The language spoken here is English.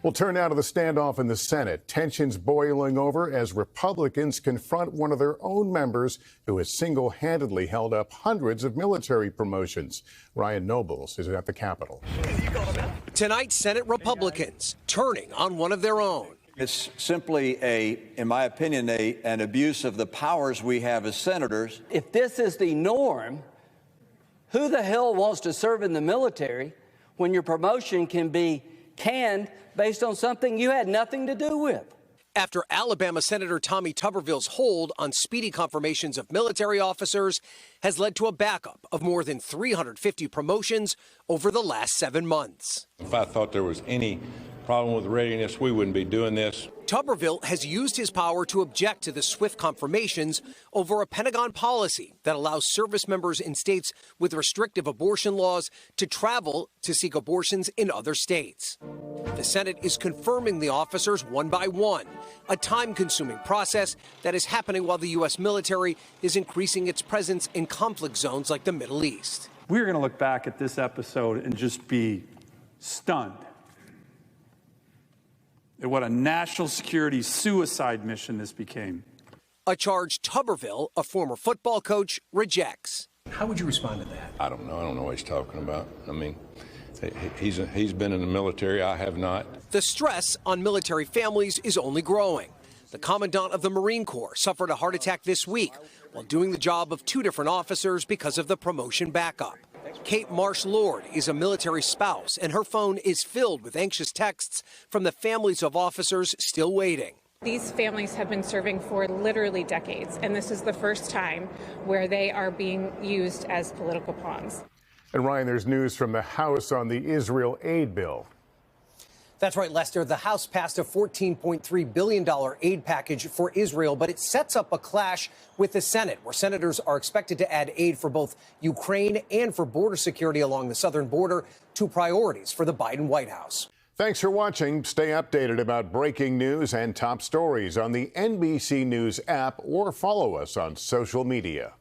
We'll turn now to the standoff in the Senate. Tensions boiling over as Republicans confront one of their own members who has single-handedly held up hundreds of military promotions. Ryan Nobles is at the Capitol. Tonight, Senate Republicans turning on one of their own. It's simply in my opinion, an abuse of the powers we have as senators. If this is the norm, who the hell wants to serve in the military when your promotion can be canned based on something you had nothing to do with? After Alabama Senator Tommy Tuberville's hold on speedy confirmations of military officers has led to a backup of more than 350 promotions over the last 7 months. If I thought there was any problem with readiness, we wouldn't be doing this. Tuberville has used his power to object to the swift confirmations over a Pentagon policy that allows service members in states with restrictive abortion laws to travel to seek abortions in other states. The Senate is confirming the officers one by one, a time-consuming process that is happening while the U.S. military is increasing its presence in conflict zones like the Middle East. We're going to look back at this episode and just be stunned at what a national security suicide mission this became. A charge Tuberville, a former football coach, rejects. How would you respond to that? I don't know. I don't know what he's talking about. I mean, he's been in the military. I have not. The stress on military families is only growing. The commandant of the Marine Corps suffered a heart attack this week while doing the job of 2 different officers because of the promotion backup. Kate Marsh-Lord is a military spouse, and her phone is filled with anxious texts from the families of officers still waiting. These families have been serving for literally decades, and this is the first time where they are being used as political pawns. And Ryan, there's news from the House on the Israel aid bill. That's right, Lester. The House passed a $14.3 billion aid package for Israel, but it sets up a clash with the Senate, where senators are expected to add aid for both Ukraine and for border security along the southern border, 2 priorities for the Biden White House. Thanks for watching. Stay updated about breaking news and top stories on the NBC News app or follow us on social media.